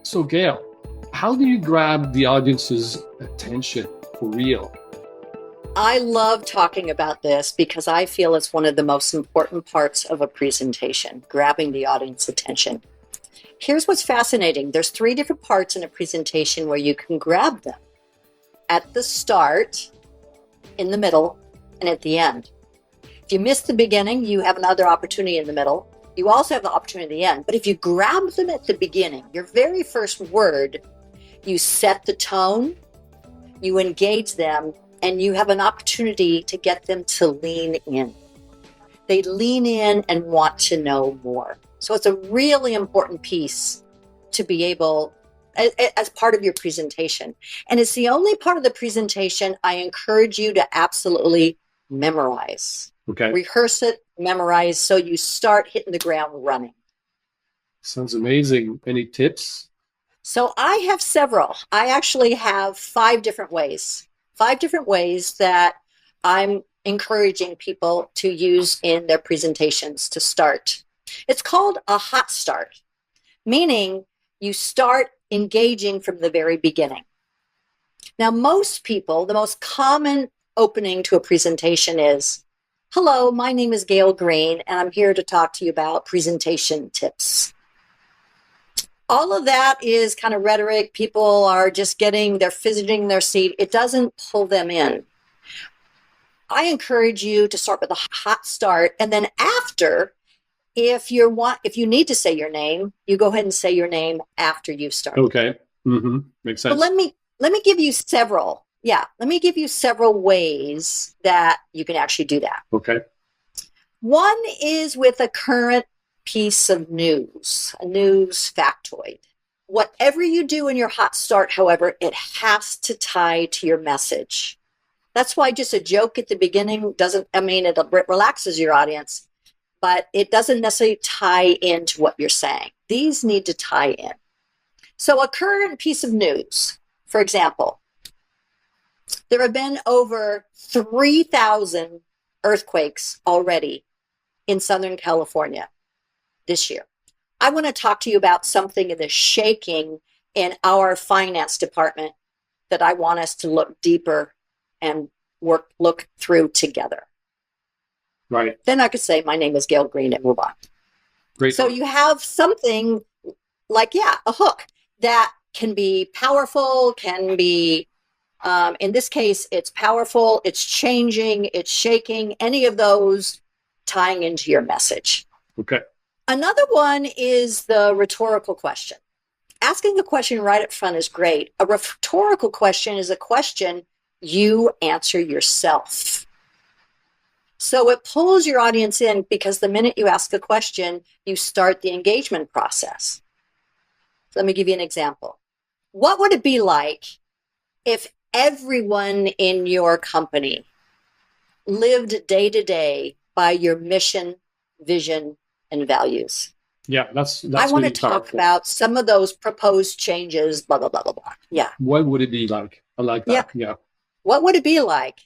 So, Gail, how do you grab the audience's attention for real? I love talking about this because I feel it's one of the most important parts of a presentation, grabbing the audience attention. Here's what's fascinating. There's three different parts in a presentation where you can grab them: at the start, in the middle, and at the end. If you miss the beginning, you have another opportunity in the middle. You also have the opportunity at the end. But if you grab them at the beginning, your very first word, you set the tone, you engage them, and you have an opportunity to get them to lean in. They lean in and want to know more. So it's a really important piece to be able, as part of your presentation. And it's the only part of the presentation I encourage you to absolutely memorize. Okay. Rehearse it, memorize, so you start hitting the ground running. Sounds amazing. Any tips? So I have several. I actually have five different ways that I'm encouraging people to use in their presentations to start. It's called a hot start, meaning you start engaging from the very beginning. Now, most people, the most common opening to a presentation is, "Hello, my name is Gail Green, and I'm here to talk to you about presentation tips." All of that is kind of rhetoric. People are just they're fidgeting in their seat. It doesn't pull them in. I encourage you to start with a hot start. And then after, if you need to say your name, you go ahead and say your name after you've started. Okay. Makes sense. But let me give you several. Yeah. Let me give you several ways that you can actually do that. Okay. One is with a current piece of news, a news factoid. Whatever you do in your hot start, however, it has to tie to your message. That's why just a joke at the beginning it relaxes your audience, but it doesn't necessarily tie into what you're saying. These need to tie in. So a current piece of news, for example, there have been over 3,000 earthquakes already in Southern California this year. I want to talk to you about something in the shaking in our finance department that I want us to look deeper and look through together. Right. Then I could say, "My name is Gail Green," and move on. Great. So you have something like, a hook that can be powerful, can be, in this case, it's powerful, it's changing, it's shaking, any of those tying into your message. Okay. Another one is the rhetorical question. Asking a question right up front is great. A rhetorical question is a question you answer yourself. So it pulls your audience in because the minute you ask a question, you start the engagement process. Let me give you an example. What would it be like if everyone in your company lived day to day by your mission, vision, and values? Yeah, that's I want really to talk powerful. about some of those proposed changes, blah, blah, blah, blah, blah. Yeah. What would it be like? I like that. Yeah. What would it be like?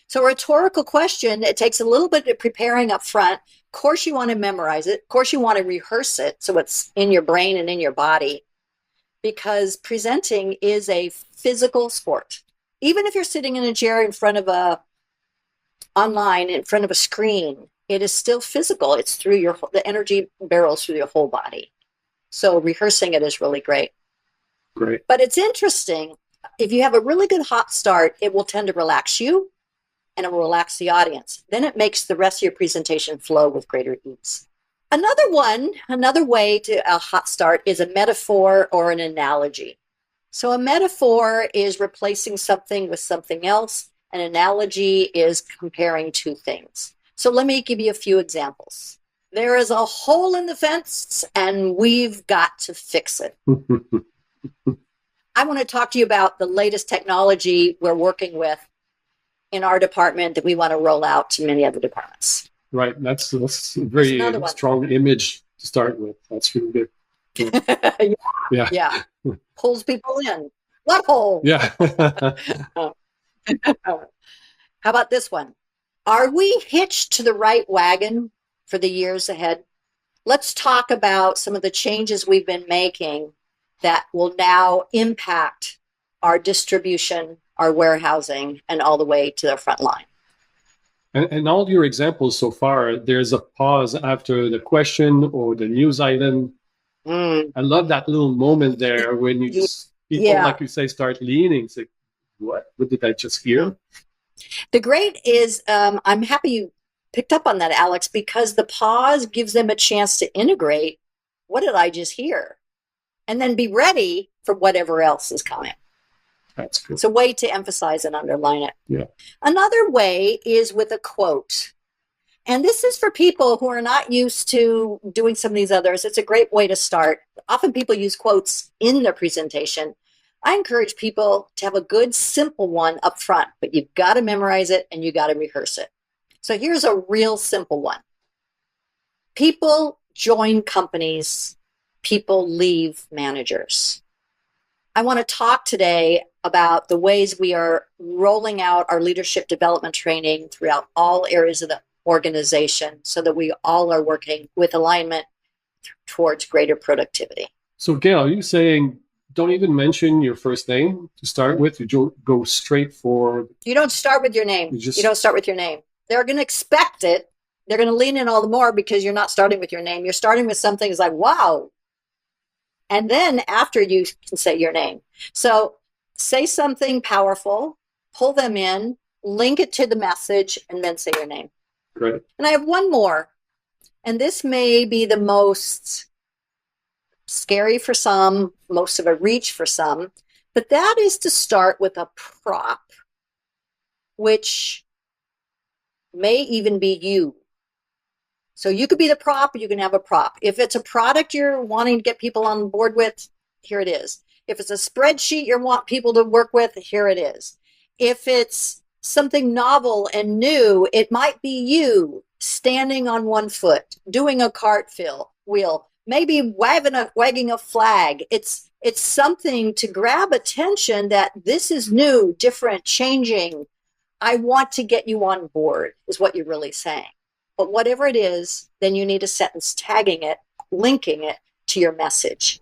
So a rhetorical question, it takes a little bit of preparing up front. Of course, you want to memorize it. Of course, you want to rehearse it so it's in your brain and in your body, because presenting is a physical sport. Even if you're sitting in a chair in front of online in front of a screen, it is still physical. It's through the energy barrels through your whole body. So rehearsing it is really great. Great. But it's interesting. If you have a really good hot start, it will tend to relax you and it will relax the audience. Then it makes the rest of your presentation flow with greater ease. Another way to a hot start is a metaphor or an analogy. So a metaphor is replacing something with something else. An analogy is comparing two things. So let me give you a few examples. There is a hole in the fence and we've got to fix it. I want to talk to you about the latest technology we're working with in our department that we want to roll out to many other departments. Right. That's a very strong image to start with. That's really good. Yeah. Pulls people in. What hole? Yeah. How about this one? Are we hitched to the right wagon for the years ahead? Let's talk about some of the changes we've been making that will now impact our distribution, our warehousing, and all the way to the front line. And all your examples so far, there's a pause after the question or the news item. I love that little moment there when you just, people, like you say, start leaning. It's like, what did I just hear? The great is, I'm happy you picked up on that, Alex, because the pause gives them a chance to integrate. What did I just hear? And then be ready for whatever else is coming. That's good. It's a way to emphasize and underline it. Yeah. Another way is with a quote. And this is for people who are not used to doing some of these others. It's a great way to start. Often people use quotes in their presentation. I encourage people to have a good, simple one up front, but you've got to memorize it and you got to rehearse it. So here's a real simple one. People join companies. People leave managers. I want to talk today about the ways we are rolling out our leadership development training throughout all areas of the organization so that we all are working with alignment towards greater productivity. So Gail, are you saying don't even mention your first name to start with? You go straight for... You don't start with your name. You don't start with your name. They're going to expect it. They're going to lean in all the more because you're not starting with your name. You're starting with something that's like, wow. And then after you can say your name. So say something powerful, pull them in, link it to the message, and then say your name. Great. And I have one more. And this may be the most scary for some, most of a reach for some, but that is to start with a prop, which may even be you. So you could be the prop, or you can have a prop. If it's a product you're wanting to get people on board with, here it is. If it's a spreadsheet you want people to work with, here it is. If it's something novel and new, it might be you standing on one foot, doing a wheel, maybe wagging a flag. It's something to grab attention that this is new, different, changing. I want to get you on board is what you're really saying. But whatever it is, then you need a sentence tagging it, linking it to your message.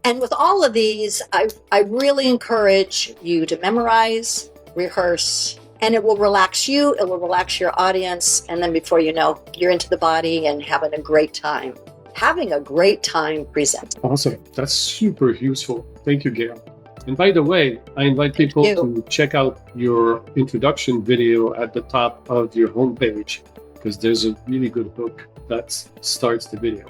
And with all of these, I really encourage you to memorize, rehearse, and it will relax you, it will relax your audience, and then before you know, you're into the body and having a great time. Having a great time presenting. Awesome. That's super useful. Thank you, Gail. And by the way, I invite people to check out your introduction video at the top of your homepage, because there's a really good hook that starts the video.